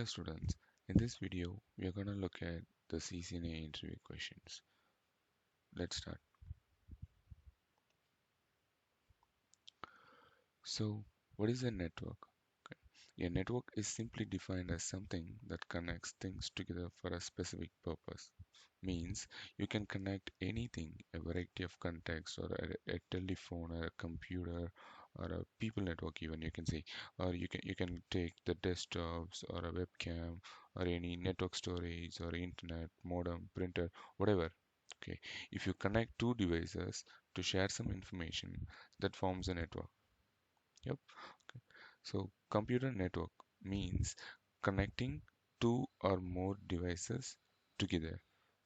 Hello students, in this video we are going to look at the CCNA interview questions. Let's start. So, what is a network? Okay. A network is simply defined as something that connects things together for a specific purpose. Means you can connect anything, a variety of contacts, or a telephone, or a computer, or a people network even you can say, or you can take the desktops or a webcam or any network storage or internet modem printer, whatever. Okay, if you connect two devices to share some information, that forms a network. Yep. So computer network means connecting two or more devices together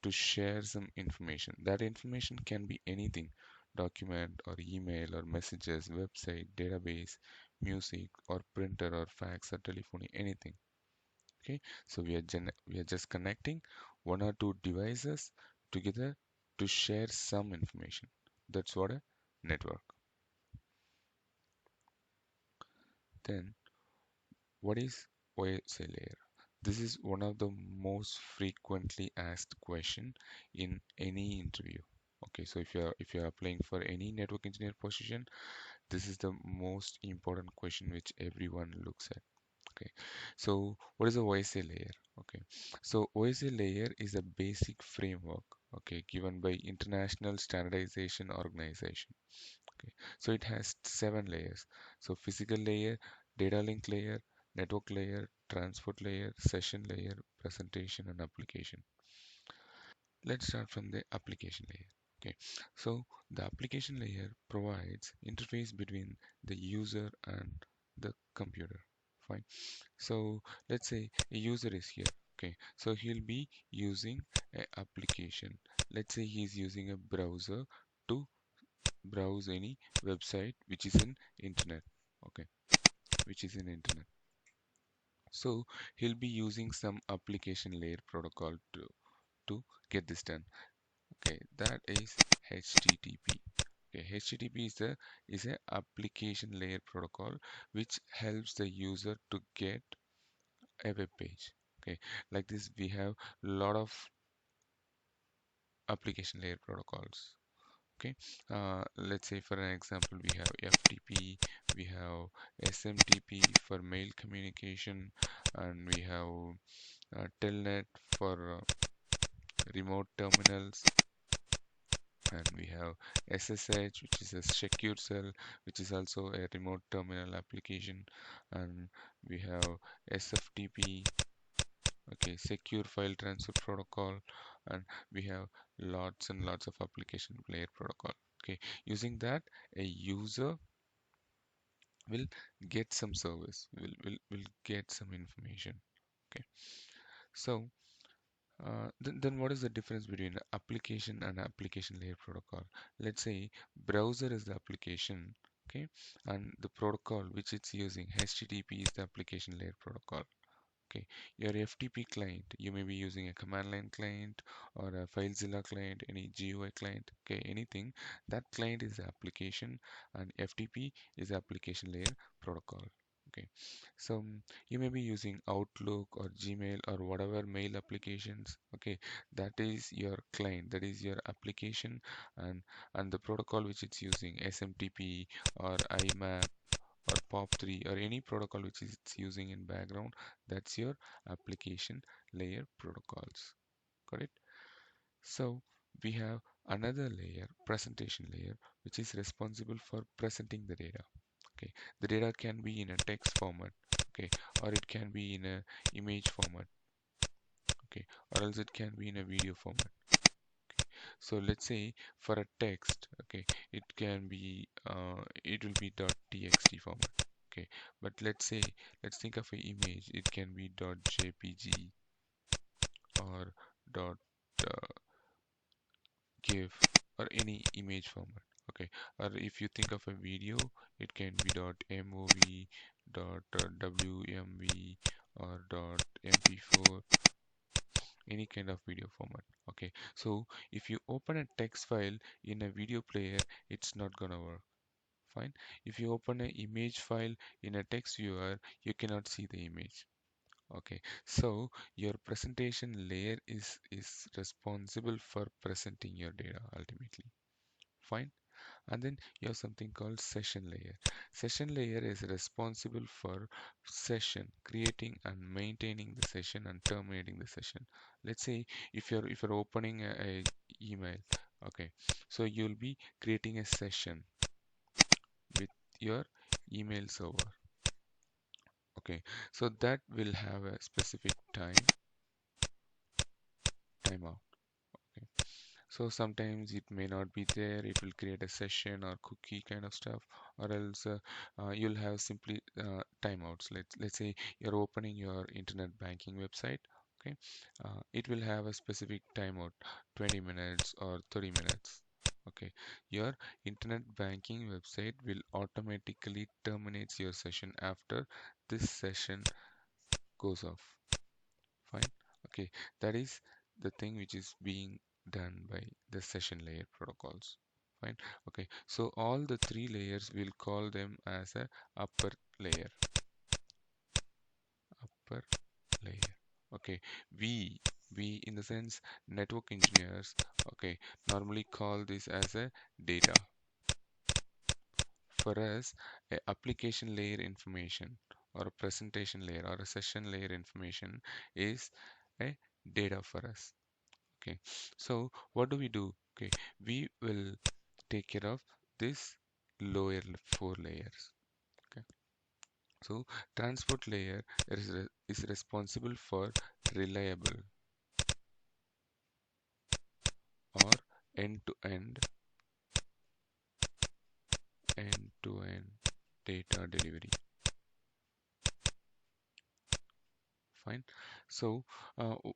to share some information. That information can be anything, document or email or messages, website, database, music or printer or fax or telephony, anything. Okay, so we are just connecting one or two devices together to share some information. That's what a network. Then what is OSA layer? This is one of the most frequently asked question in any interview. Okay, so if you're applying for any network engineer position, this is the most important question which everyone looks at. Okay, so what is a OSA layer? Okay, so OSA layer is a basic framework, okay, given by International Standardization Organization. Okay, so it has 7 layers. So physical layer, data link layer, network layer, transport layer, session layer, presentation, and application. Let's start from the application layer. Okay, so the application layer provides interface between the user and the computer. Fine. So let's say a user is here. Okay, so he'll be using a application. Let's say he's using a browser to browse any website which is in internet. Okay, which is in internet. So he'll be using some application layer protocol to get this done. Okay, that is HTTP. Okay, HTTP is a application layer protocol which helps the user to get a web page. Okay, like this we have a lot of application layer protocols. Okay, let's say for an example we have FTP, we have SMTP for mail communication, and we have Telnet for remote terminals, and we have SSH, which is a secure cell, which is also a remote terminal application, and we have SFTP, okay, secure file transfer protocol, and we have lots and lots of application layer protocol. Okay, using that a user will get some service, will get some information. Okay, so then what is the difference between application and application layer protocol? Let's say browser is the application, okay, and the protocol which it's using, HTTP, is the application layer protocol. Okay, your FTP client, you may be using a command line client or a FileZilla client, any GUI client, okay, anything. That client is the application, and FTP is the application layer protocol. Okay, so you may be using Outlook or Gmail or whatever mail applications. Okay, that is your client, that is your application, and the protocol which it's using, SMTP or IMAP or POP3 or any protocol which it's using in background, that's your application layer protocols. Got it? So we have another layer, presentation layer, which is responsible for presenting the data. Okay, the data can be in a text format, okay, or it can be in a image format, okay, or else it can be in a video format. So let's say for a text, okay, it can be it will be .txt format, okay, but let's think of an image, it can be .jpg or uh, .gif or any image format, okay, or if you think of a video, it can be .mov, .wmv or .mp4, any kind of video format. Okay, so if you open a text file in a video player, it's not gonna work. Fine. If you open an image file in a text viewer, you cannot see the image. Okay, so your presentation layer is responsible for presenting your data ultimately. Fine. And then you have something called session layer. Session layer is responsible for session, creating and maintaining the session and terminating the session. Let's say if you're opening a email, okay, so you'll be creating a session with your email server. Okay, so that will have a specific timeout. Okay. So sometimes it may not be there, it will create a session or cookie kind of stuff, or else you'll have simply timeouts. Let's say you're opening your internet banking website, okay? It will have a specific timeout, 20 minutes or 30 minutes. Okay, your internet banking website will automatically terminates your session after this session goes off. Fine. Okay, that is the thing which is being done by the session layer protocols. Fine. Okay, so all the three layers we'll call them as a upper layer. Upper layer. Okay, we in the sense network engineers, okay, normally call this as a data. For us, a application layer information or a presentation layer or a session layer information is a data for us. Okay, so what do we do? Okay, we will take care of this lower four layers. Okay, so transport layer is responsible for reliable or end-to-end end-to-end data delivery. Fine. So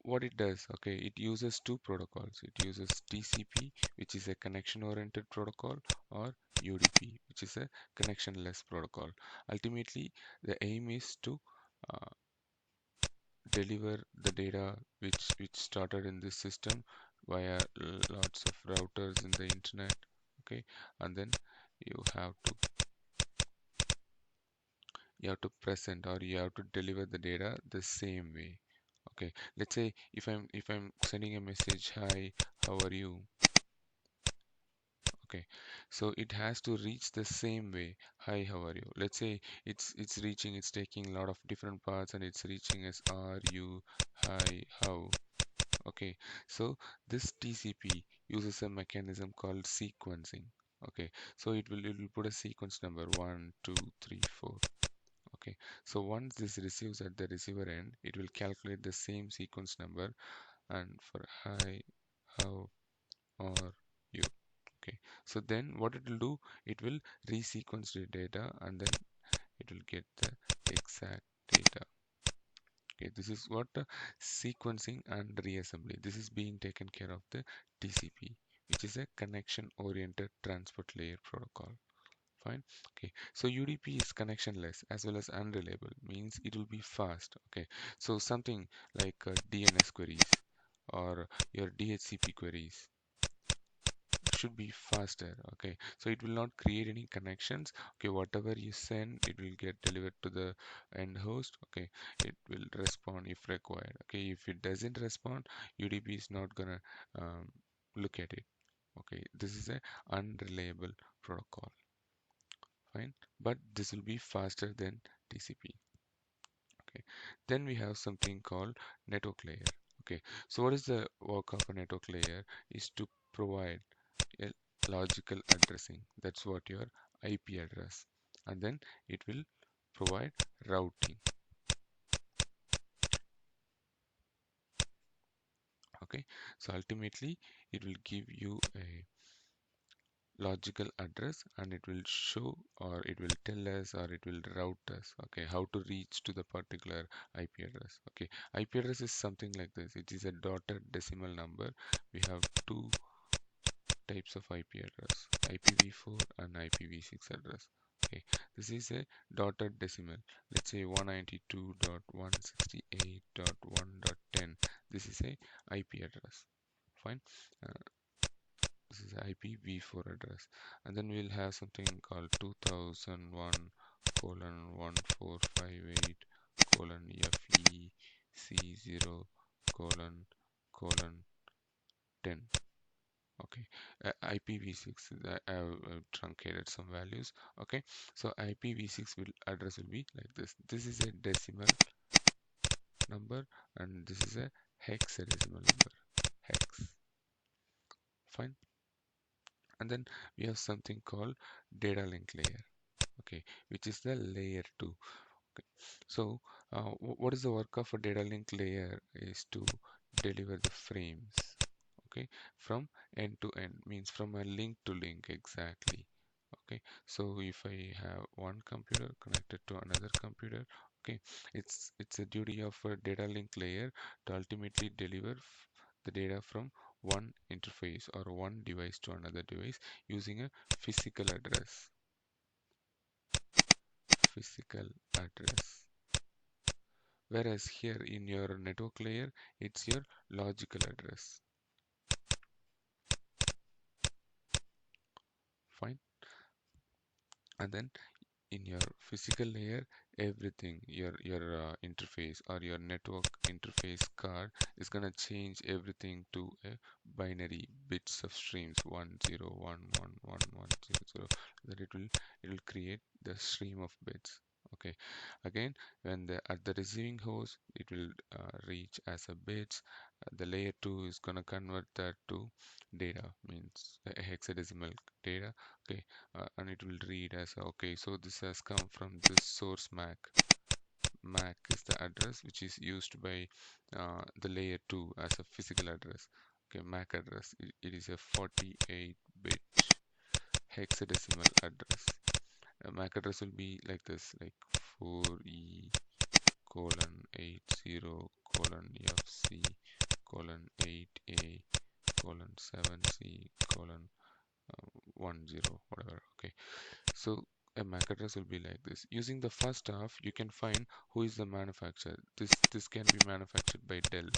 what it does, okay, it uses two protocols. It uses TCP, which is a connection-oriented protocol, or UDP, which is a connectionless protocol. Ultimately, the aim is to uh, deliver the data which started in this system via lots of routers in the internet. Okay, and then you have to you have to present or you have to deliver the data the same way. Okay, let's say if I'm sending a message, hi, how are you? Okay, so it has to reach the same way, hi, how are you? Let's say it's taking a lot of different parts and it's reaching as are you, hi, how? Okay, so this TCP uses a mechanism called sequencing. Okay, so it will put a sequence number 1, 2, 3, 4. Okay, so once this receives at the receiver end, it will calculate the same sequence number and for hi, how, or you. Okay, so then what it will do, it will resequence the data and then it will get the exact data. Okay, this is what sequencing and reassembly. This is being taken care of the TCP, which is a connection oriented transport layer protocol. Fine. Okay, so UDP is connectionless as well as unreliable, means it will be fast. Okay, so something like DNS queries or your DHCP queries should be faster. Okay, so it will not create any connections. Okay, whatever you send, it will get delivered to the end host. Okay, it will respond if required. Okay, if it doesn't respond, UDP is not gonna look at it. Okay, this is a unreliable protocol. Fine, but this will be faster than TCP. Okay, then we have something called network layer. Okay, so what is the work of a network layer is to provide a logical addressing. That's what your IP address, and then it will provide routing. Okay, so ultimately it will give you a logical address and it will show or it will tell us or it will route us, okay, how to reach to the particular IP address. Okay, IP address is something like this. It is a dotted decimal number. We have two types of IP address, IPv4 and IPv6 address. Okay, this is a dotted decimal. Let's say 192.168.1.10. This is a IP address. Fine. Uh, this is IPv4 address, and then we'll have something called 2001:1458:1. colon FEC0 colon colon 10. Okay, IPv6, I have truncated some values. Okay, so IPv6 address will be like this. This is a decimal number and this is a hexadecimal number. Hex. Fine. And then we have something called data link layer. Okay, which is the layer 2. Okay, so what is the work of a data link layer is to deliver the frames. Okay, from end to end, means from a link to link exactly. Okay, so if I have one computer connected to another computer, okay, it's a duty of a data link layer to ultimately deliver the data from one interface or one device to another device using a physical address. Physical address. Whereas here in your network layer, it's your logical address. Fine. And then in your physical layer, everything, your interface or your network interface card is gonna change everything to a binary bits of streams 10111110. That it will create the stream of bits. Okay, again when at the receiving host it will reach as a bits. The layer 2 is gonna convert that to data, means a hexadecimal data. Okay, and it will read as okay, so this has come from this source MAC. MAC is the address which is used by the layer 2 as a physical address. Okay, MAC address, it is a 48-bit hexadecimal address. MAC address will be like this, like 4E colon 80 colon FC colon 8A colon 7C colon 10, whatever. Okay, so a MAC address will be like this. Using the first half, you can find who is the manufacturer. This can be manufactured by Dell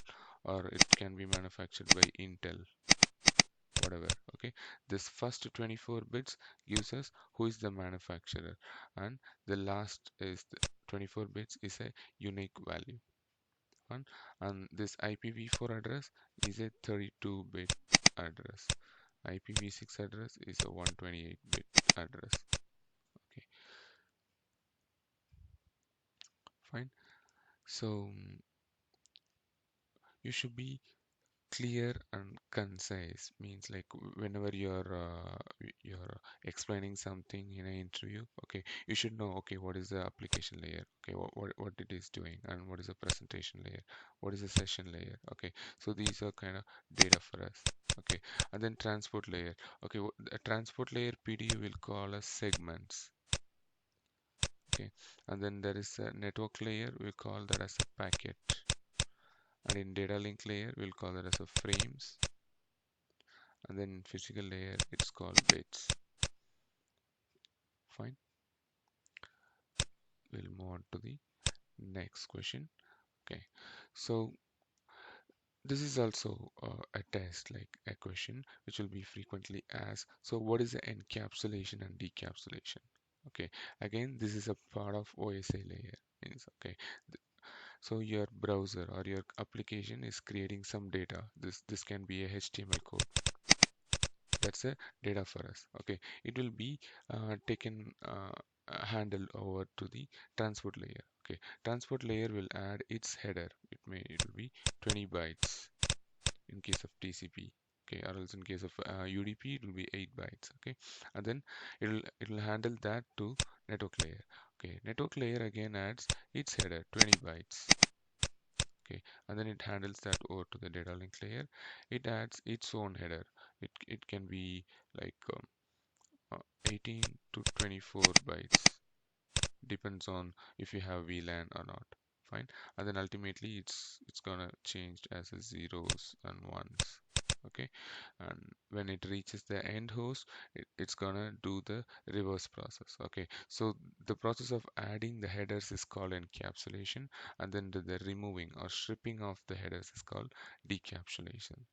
or it can be manufactured by Intel, whatever. Okay, this first 24 bits gives us who is the manufacturer, and the last is the 24 bits is a unique value. And this IPv4 address is a 32-bit address. IPv6 address is a 128-bit address. Okay, fine. So you should be clear and concise, means like whenever you're explaining something in an interview, okay, you should know, okay, what is the application layer, okay, what it is doing, and what is the presentation layer, what is the session layer. Okay, so these are kind of data for us. Okay, and then transport layer. Okay, a transport layer PDU will call as segments. Okay, and then there is a network layer, we call that as a packet, and in data link layer we'll call that as a frames, and then in physical layer it's called bits. Fine, we'll move on to the next question. Okay, so this is also a test, like a question which will be frequently asked. So what is the encapsulation and decapsulation? Okay, again this is a part of OSA layer, means okay, so your browser or your application is creating some data. This can be a HTML code. That's a data for us. Okay, it will be taken handled over to the transport layer. Okay, transport layer will add its header. It will be 20 bytes in case of TCP. Okay, or else in case of UDP it will be 8 bytes. Okay, and then it will handle that to network layer. Okay, network layer again adds its header 20 bytes. Okay, and then it handles that over to the data link layer. It adds its own header. It can be like 18 to 24 bytes, depends on if you have VLAN or not. Fine, and then ultimately it's gonna change as a zeros and ones. Okay, and when it reaches the end host, it's gonna do the reverse process. Okay, so the process of adding the headers is called encapsulation, and then the removing or stripping of the headers is called decapsulation.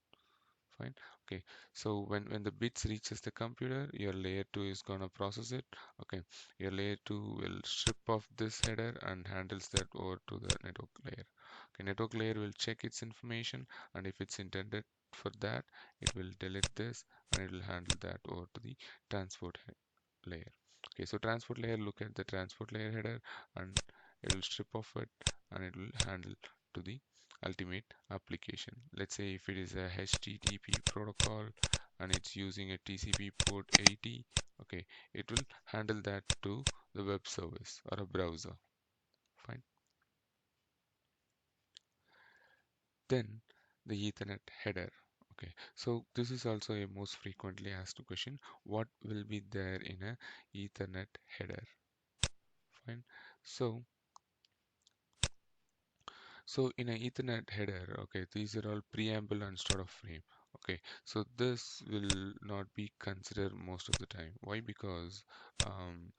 Fine. Okay. So when the bits reaches the computer, your layer 2 is gonna process it. Okay. Your layer 2 will strip off this header and handles that over to the network layer. Okay. Network layer will check its information, and if it's intended for that, it will delete this and it will handle that over to the transport layer. Okay. So transport layer look at the transport layer header and it will strip off it and it will handle to the ultimate application. Let's say if it is a HTTP protocol and it's using a TCP port 80, okay, it will handle that to the web service or a browser. Fine. Then the Ethernet header. Okay, so this is also a most frequently asked question. What will be there in a Ethernet header? Fine. So So in an Ethernet header, okay, these are all preamble and start of frame. Okay, so this will not be considered most of the time. Why? Because um,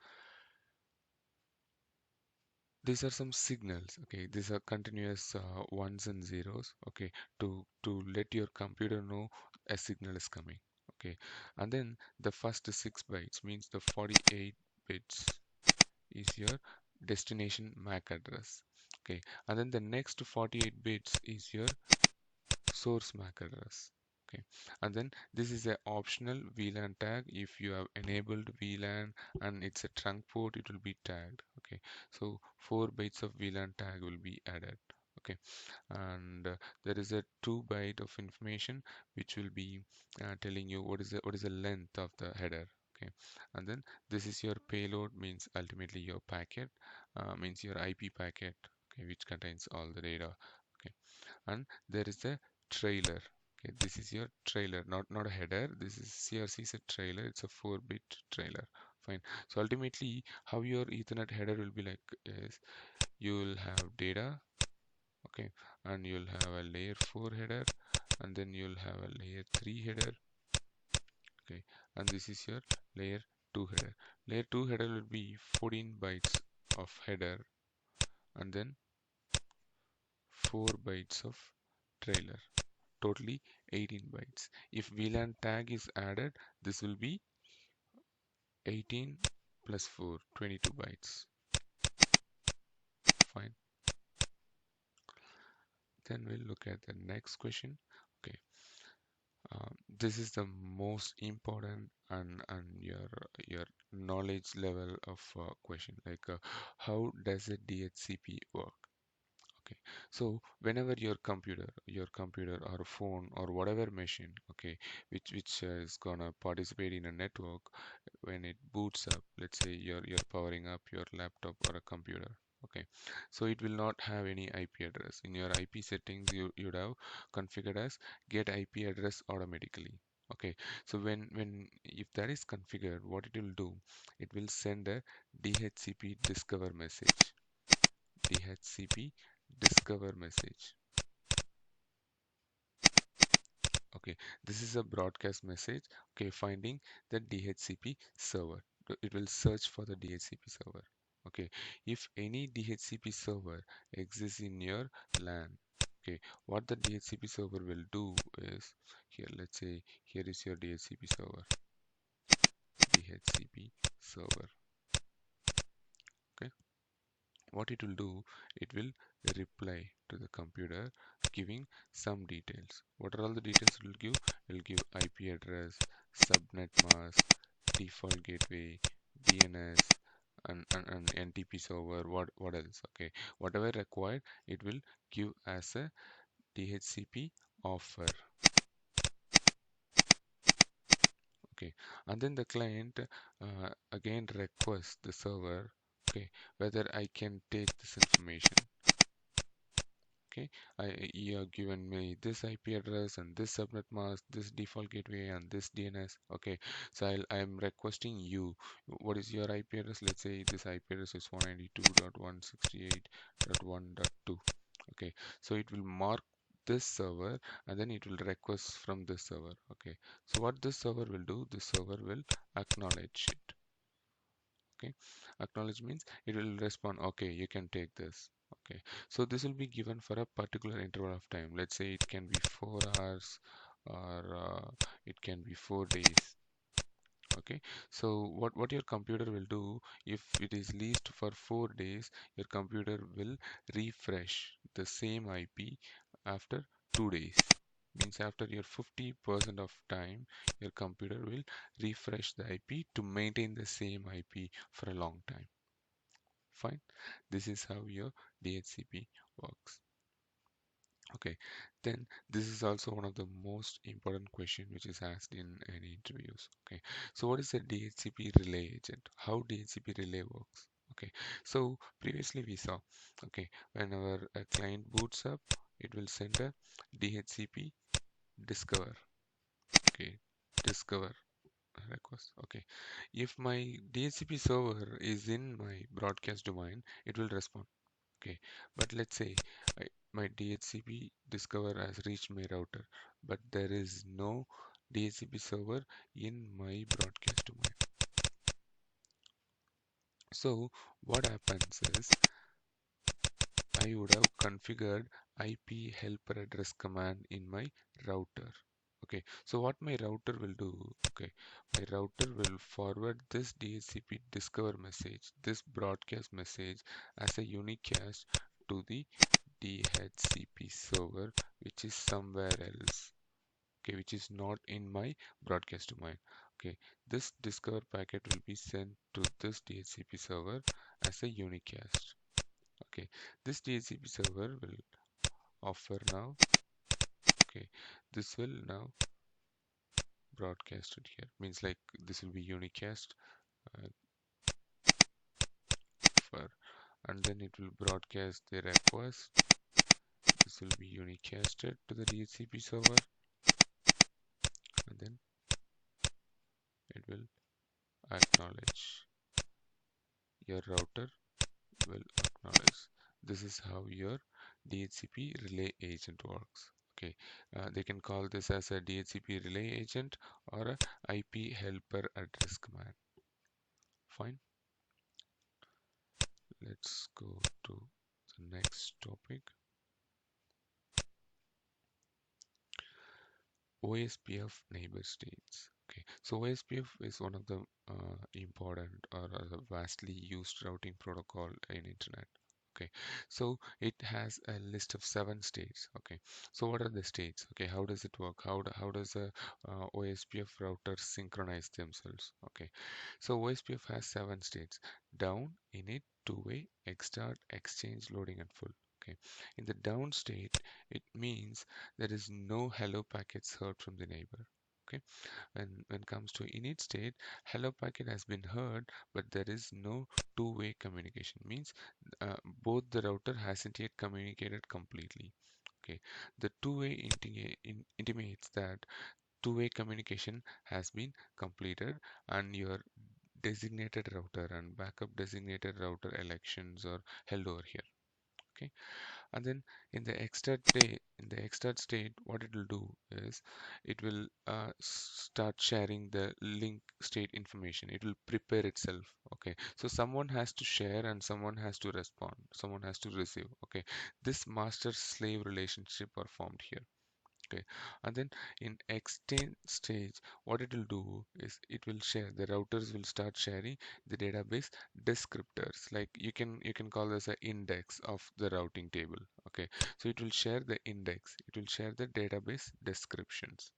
these are some signals. Okay, these are continuous ones and zeros. Okay, to let your computer know a signal is coming. Okay, and then the first 6 bytes means the 48 bits is your destination MAC address. Okay, and then the next 48 bits is your source MAC address. Okay, and then this is a optional VLAN tag. If you have enabled VLAN and it's a trunk port, it will be tagged. Okay, so 4 bytes of VLAN tag will be added. Okay, and there is a 2 byte of information which will be telling you what is the length of the header. Okay, and then this is your payload, means ultimately your packet, means your IP packet. Okay, which contains all the data. Okay, and there is a trailer. Okay, this is your trailer, not a header. This is CRC is a trailer. It's a 4-bit trailer. Fine. So ultimately, how your Ethernet header will be like is you will have data, okay, and you'll have a layer 4 header, and then you'll have a layer 3 header, okay, and this is your layer 2 header. Layer 2 header will be 14 bytes of header, and then 4 bytes of trailer. Totally 18 bytes. If VLAN tag is added, this will be 18 plus 4, 22 bytes. Fine. Then we'll look at the next question. Okay. This is the most important and your knowledge level of question. Like, how does a DHCP work? Okay, so whenever your computer or phone or whatever machine, okay, which is gonna participate in a network, when it boots up, let's say you're powering up your laptop or a computer, okay, so it will not have any IP address. In your IP settings, you'd have configured as get IP address automatically. Okay, so when if that is configured, what it will do, it will send a DHCP discover message. DHCP discover message. Okay, this is a broadcast message. Okay, finding the DHCP server. It will search for the DHCP server. Okay, if any DHCP server exists in your LAN, okay, what the DHCP server will do is here. Let's say here is your DHCP server. DHCP server. Okay, what it will do, it will reply to the computer giving some details. What are all the details it will give? It will give IP address, subnet mask, default gateway, DNS, and NTP server. What else? Okay, whatever required, it will give as a DHCP offer. Okay, and then the client again requests the server, okay, whether I can take this information. Okay, you have given me this IP address and this subnet mask, this default gateway and this DNS. Okay, so I'm requesting you, what is your IP address? Let's say this IP address is 192.168.1.2. Okay, so it will mark this server and then it will request from this server. Okay, so what this server will do, this server will acknowledge it. Okay, acknowledge means it will respond, okay, you can take this. Okay, so this will be given for a particular interval of time. Let's say it can be 4 hours or it can be 4 days. Okay, so what your computer will do, if it is leased for 4 days, your computer will refresh the same IP after 2 days. Means after your 50% of time, your computer will refresh the IP to maintain the same IP for a long time. Fine. This is how your DHCP works. Okay, then this is also one of the most important question which is asked in any interviews. Okay, so what is a DHCP relay agent? How DHCP relay works? Okay, so previously we saw, okay, whenever a client boots up, it will send a DHCP discover. Okay, discover request. Okay, if my DHCP server is in my broadcast domain, it will respond. Okay, but let's say my DHCP discover has reached my router, but there is no DHCP server in my broadcast domain. So what happens is I would have configured IP helper address command in my router. Okay, so what my router will do, okay, my router will forward this DHCP discover message, this broadcast message as a unicast to the DHCP server, which is somewhere else, okay, which is not in my broadcast domain. Okay, this discover packet will be sent to this DHCP server as a unicast. Okay, this DHCP server will offer now, okay, this will now broadcasted here, means like this will be unicast uh, for, and then it will broadcast the request. This will be unicasted to the DHCP server, and then it will acknowledge. Your router will acknowledge. This is how your DHCP relay agent works. Okay, they can call this as a DHCP relay agent or a IP helper address command. Fine. Let's go to the next topic. OSPF neighbor states. Okay, so OSPF is one of the important or the vastly used routing protocol in internet. Okay, so it has a list of 7 states. Okay, so what are the states? Okay, how does it work? How does a OSPF router synchronize themselves? Okay, so OSPF has 7 states: down, init, two-way, extart, exchange, loading, and full. Okay, in the down state, it means there is no hello packets heard from the neighbor. Okay, when it comes to init state, hello packet has been heard, but there is no two-way communication. Means both the router hasn't yet communicated completely. Okay, the two-way intimates that two-way communication has been completed, and your designated router and backup designated router elections are held over here. Okay, and then in the external state, what it will do is it will start sharing the link state information. It will prepare itself. Okay, so someone has to share and someone has to respond, someone has to receive. Okay, this master slave relationship are formed here. Okay, and then in extend stage, what it will do is it will share, the routers will start sharing the database descriptors. Like you can call this a index of the routing table. Okay, so it will share the index, it will share the database descriptions.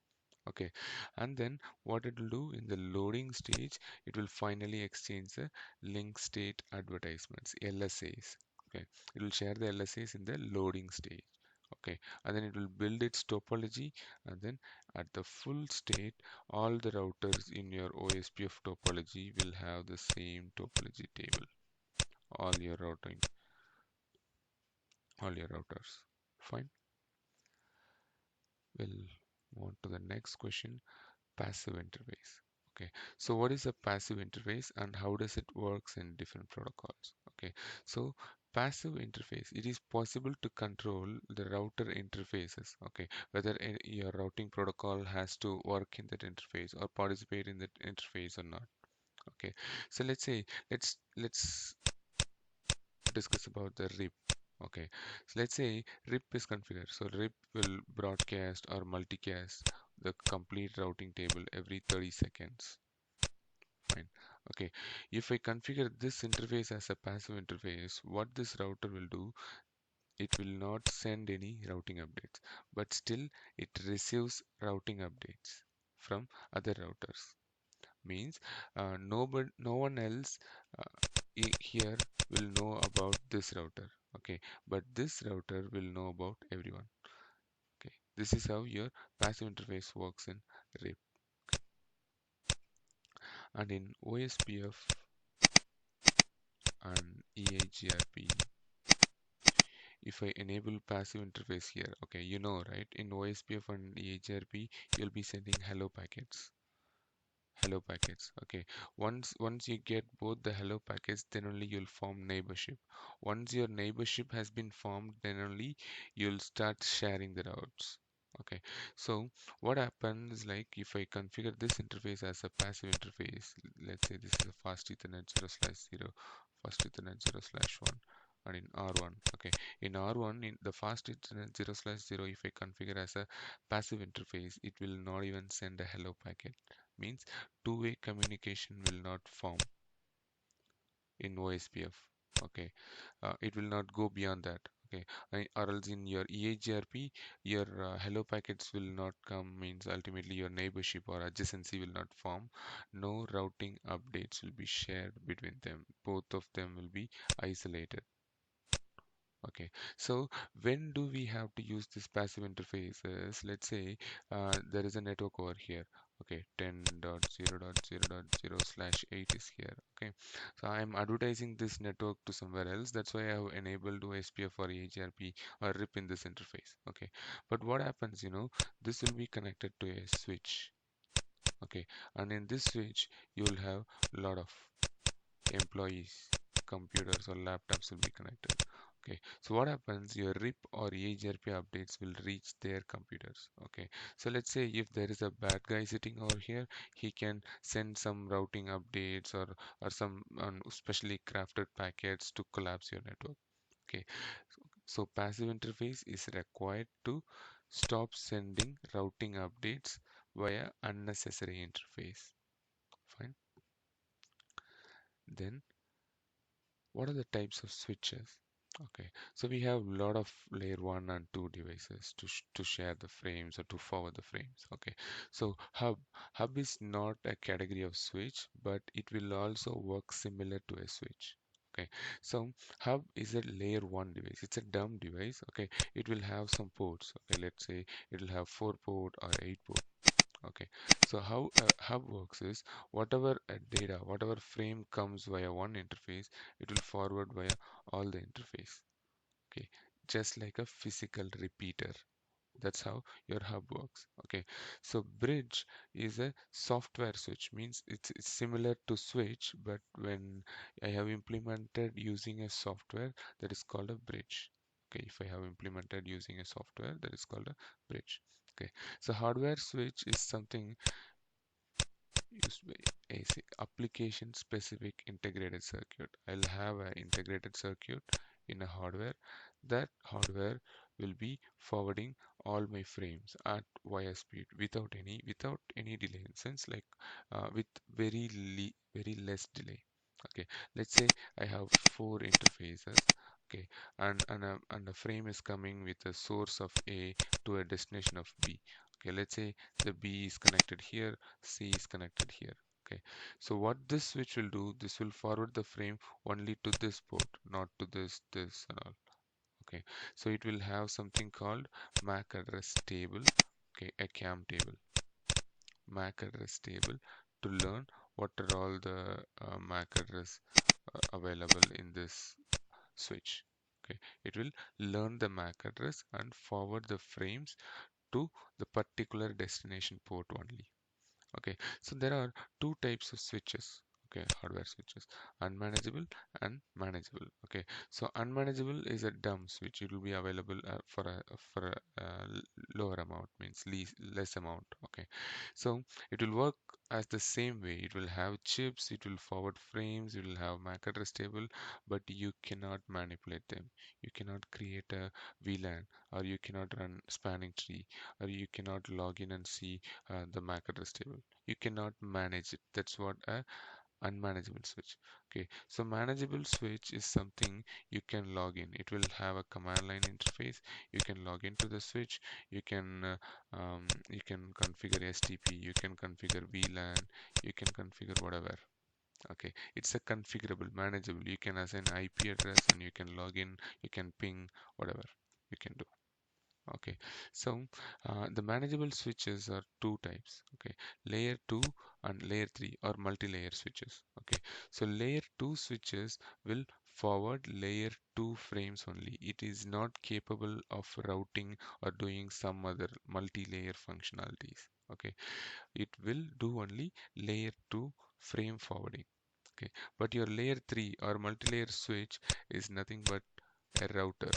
Okay, and then what it will do in the loading stage, it will finally exchange the link state advertisements, LSAs. Okay, it will share the LSAs in the loading stage. Okay, and then it will build its topology, and then at the full state, all the routers in your OSPF topology will have the same topology table. All your routing, all your routers. Fine. We'll move on to the next question. Passive interface. Okay, so what is a passive interface and how does it works in different protocols? Okay, so passive interface, it is possible to control the router interfaces. Okay, whether your routing protocol has to work in that interface or participate in that interface or not. Okay, so let's say let's discuss about the RIP. Okay, so let's say RIP is configured. So RIP will broadcast or multicast the complete routing table every 30 seconds. Fine. Okay. If I configure this interface as a passive interface, what this router will do, it will not send any routing updates, but still it receives routing updates from other routers. Means no one else uh, here will know about this router. Okay, but this router will know about everyone. Okay, this is how your passive interface works in RIP. And in OSPF and EHGRP, if I enable passive interface here, okay, you know, right? In OSPF and EHRP, you'll be sending hello packets. Okay, once you get both the hello packets, then only you'll form neighborship. Once your neighborship has been formed, then only you'll start sharing the routes. Okay, so what happens, like if I configure this interface as a passive interface, let's say this is a fast ethernet 0/0, fast ethernet 0/1, and in R1, okay, in R1, in the fast ethernet 0/0, if I configure as a passive interface, it will not even send a hello packet. Means two-way communication will not form in OSPF. Okay, it will not go beyond that. Okay, or else in your EHRP, your hello packets will not come. Means ultimately your neighborship or adjacency will not form. No routing updates will be shared between them. Both of them will be isolated. Okay, so when do we have to use this passive interfaces? Let's say there is a network over here. Okay, 10.0.0.0/8 is here. Okay, so I'm advertising this network to somewhere else. That's why I have enabled OSPF or EHRP or RIP in this interface. Okay, but what happens, this will be connected to a switch. Okay, and in this switch, you will have a lot of employees, computers or laptops will be connected. Okay, so what happens, your RIP or EHRP updates will reach their computers. Okay, so let's say if there is a bad guy sitting over here, he can send some routing updates or some specially crafted packets to collapse your network. Okay, so passive interface is required to stop sending routing updates via unnecessary interface. Fine. Then what are the types of switches? Okay, so we have a lot of layer 1 and 2 devices to share the frames or to forward the frames. Okay, so hub is not a category of switch, but it will also work similar to a switch. Okay, so hub is a layer 1 device. It's a dumb device. Okay, it will have some ports. Okay, let's say it will have 4 port or 8 port. Okay, so how a hub works is whatever data, whatever frame comes via one interface, it will forward via all the interface. Okay, just like a physical repeater. That's how your hub works. Okay, so bridge is a software switch, means it's similar to switch, but when I have implemented using a software, that is called a bridge. Okay, if I have implemented using a software, that is called a bridge. Okay, so hardware switch is something used by ASIC, application specific integrated circuit. I'll have an integrated circuit in a hardware. That hardware will be forwarding all my frames at wire speed without any delay, in sense like with very less delay. Okay, let's say I have four interfaces. Okay, and a frame is coming with a source of A to a destination of B. Okay, let's say the B is connected here, C is connected here. Okay, so what this switch will do, this will forward the frame only to this port, not to this and all. Okay, so it will have something called MAC address table. Okay, a CAM table, MAC address table, to learn what are all the MAC address available in this switch. Okay, it will learn the MAC address and forward the frames to the particular destination port only. Okay, so there are two types of switches. Okay, hardware switches, unmanageable and manageable. Okay, so unmanageable is a dumb switch. It will be available for a lower amount, means less amount. Okay, so it will work as the same way. It will have chips, it will forward frames, it will have MAC address table, but you cannot manipulate them. You cannot create a VLAN, or you cannot run spanning tree, or you cannot log in and see the MAC address table. You cannot manage it. That's what a unmanageable switch. Okay, so manageable switch is something you can log in. It will have a command line interface. You can log into the switch. You can configure STP. You can configure VLAN. You can configure whatever. Okay, it's a configurable, manageable. You can assign IP address and you can log in. You can ping whatever you can do. Okay, so the manageable switches are two types. Okay, layer 2 and layer 3 or multi-layer switches. Okay, so layer 2 switches will forward layer 2 frames only. It is not capable of routing or doing some other multi-layer functionalities. Okay, it will do only layer 2 frame forwarding. Okay, but your layer 3 or multi-layer switch is nothing but a router,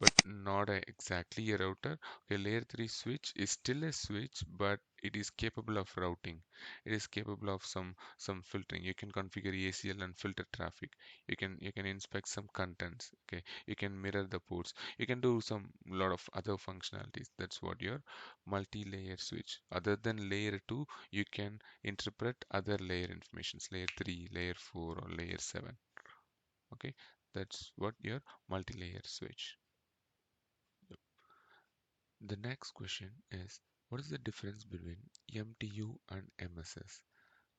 but not exactly a router. Okay, layer 3 switch is still a switch, but it is capable of routing. It is capable of some filtering. You can configure ACL and filter traffic. You can inspect some contents. Okay, you can mirror the ports. You can do some lot of other functionalities. That's what your multi-layer switch. Other than layer 2, you can interpret other layer informations, layer 3, layer 4, or layer 7. Okay, that's what your multi-layer switch. The next question is, what is the difference between MTU and MSS?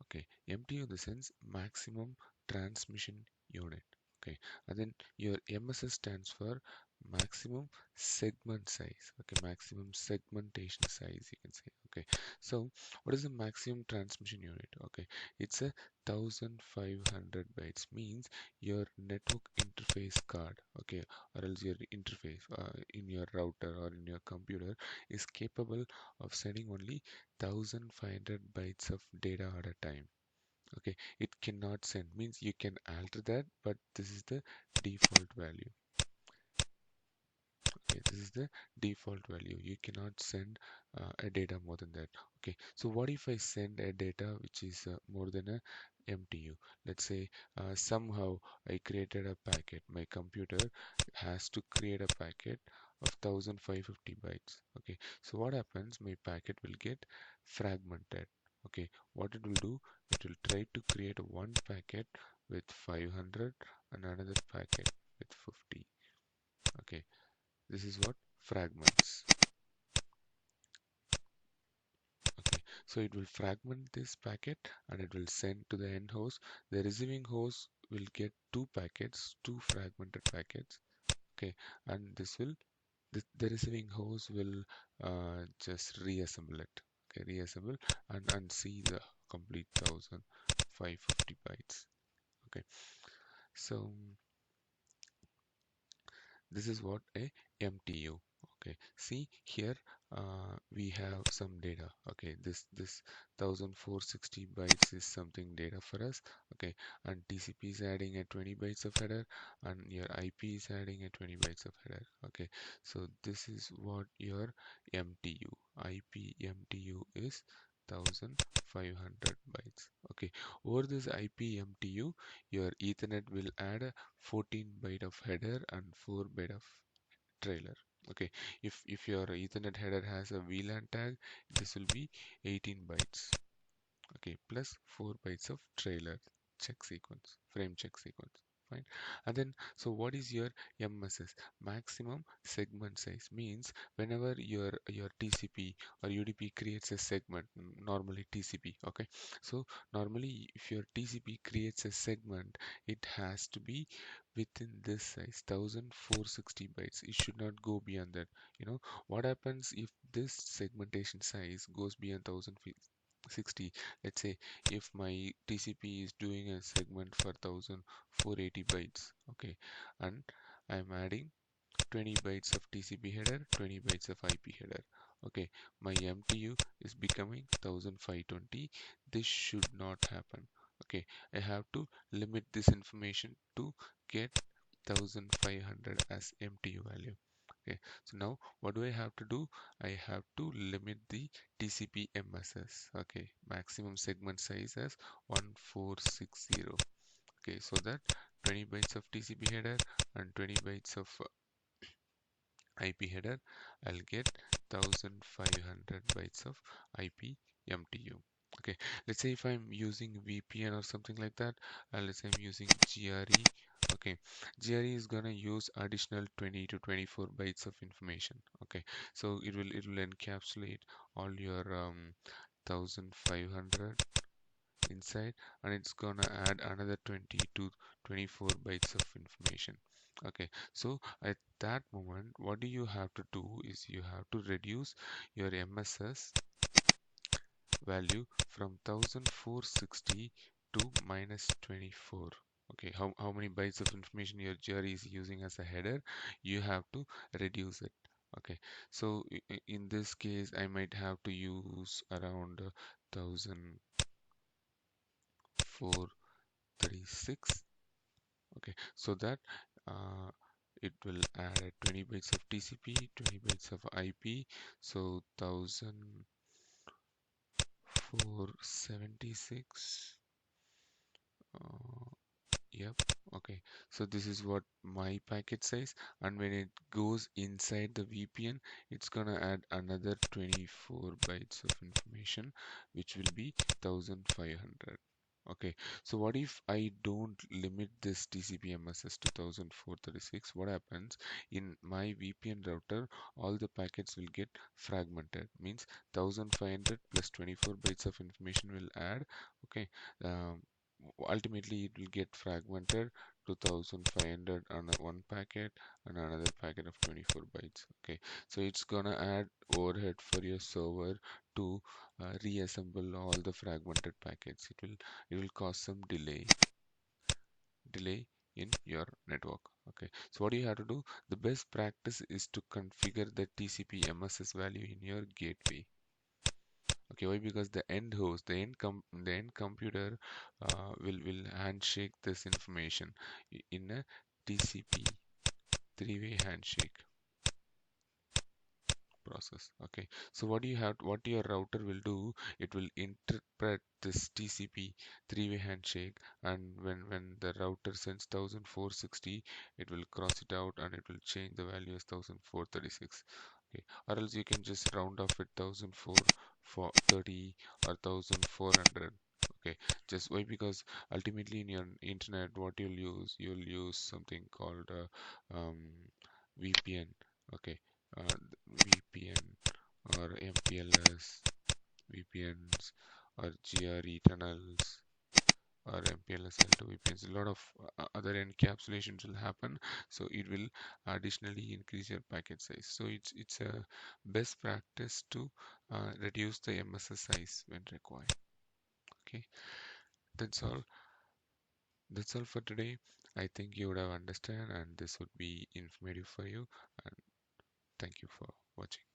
Okay, MTU in the sense maximum transmission unit. Okay, and then your MSS stands for maximum segment size. Okay, maximum segmentation size, you can say. Okay, so what is the maximum transmission unit? Okay, it's a 1500 bytes, means your network interface card, okay, or else your interface in your router or in your computer is capable of sending only 1500 bytes of data at a time. Okay, it cannot send, means you can alter that, but this is the default value. Okay, this is the default value. You cannot send a data more than that. Okay, so what if I send a data which is more than a MTU? Let's say somehow I created a packet. My computer has to create a packet of 1550 bytes. Okay, so what happens? My packet will get fragmented. Okay, what it will do? It will try to create one packet with 500 and another packet with 50. Okay, this is what fragments. Okay, so it will fragment this packet and it will send to the end host. The receiving host will get two packets, two fragmented packets. Okay, and the receiving host will just reassemble it. Okay, reassemble and see the complete 1550 bytes. Okay, so this is what a MTU. Okay, see here we have some data. Okay, this 1460 bytes is something data for us. Okay, and TCP is adding a 20 bytes of header, and your IP is adding a 20 bytes of header. Okay, so this is what your MTU. IP MTU is 1500 bytes. Okay, over this IP MTU, your Ethernet will add a 14 byte of header and 4 byte of trailer. Okay, if your Ethernet header has a VLAN tag, this will be 18 bytes. Okay, plus 4 bytes of trailer check sequence, frame check sequence. Fine. And then, so what is your MSS? Maximum segment size means whenever your TCP or UDP creates a segment, normally TCP. Okay, so normally if your TCP creates a segment, it has to be within this size, 1460 bytes. It should not go beyond that. What happens if this segmentation size goes beyond 1060? Let's say if my TCP is doing a segment for 1480 bytes, okay, and I'm adding 20 bytes of TCP header, 20 bytes of IP header. Okay, my MTU is becoming 1520. This should not happen. Okay, I have to limit this information to get 1500 as MTU value. Okay, so now what do I have to do? I have to limit the TCP MSS. Okay, maximum segment size as 1460. Okay, so that 20 bytes of TCP header and 20 bytes of IP header, I'll get 1500 bytes of IP MTU. Okay, let's say if I'm using VPN or something like that, let's say I'm using GRE. Okay, GRE is gonna use additional 20 to 24 bytes of information. Okay, so it will encapsulate all your 1500 inside, and it's gonna add another 20 to 24 bytes of information. Okay, so at that moment what do you have to do is you have to reduce your MSS value from 1460 to minus 24. Okay, how many bytes of information your GRE is using as a header, you have to reduce it. Okay, so in this case I might have to use around 1436. Okay, so that uh, it will add 20 bytes of TCP, 20 bytes of IP, so 1476. uh, yep. Okay, so this is what my packet size, and when it goes inside the VPN, it's gonna add another 24 bytes of information, which will be 1500. Okay, so what if I don't limit this TCP MSS to 1436? What happens in my VPN router? All the packets will get fragmented. Means 1500 plus 24 bytes of information will add. Okay, um, ultimately it will get fragmented to 1500 on one packet and another packet of 24 bytes. Okay, so it's gonna add overhead for your server to reassemble all the fragmented packets. It will cause some delay in your network. Okay, so what do you have to do? The best practice is to configure the TCP MSS value in your gateway. Okay, why? Because the end host, the end computer will handshake this information in a TCP three-way handshake process. Okay, so what your router will do, it will interpret this TCP three-way handshake, and when the router sends 1460, it will cross it out and it will change the value as 1436. Okay, or else you can just round off it 1430 or 1400. Okay, just why? Because ultimately in your internet, what you'll use something called VPN. Okay, VPN or MPLS VPNs or GRE tunnels or MPLS L2 VPNs. A lot of other encapsulations will happen, so it will additionally increase your packet size. So it's a best practice to reduce the MSS size when required. Okay, that's all. That's all for today. I think you would have understand, and this would be informative for you. And thank you for watching.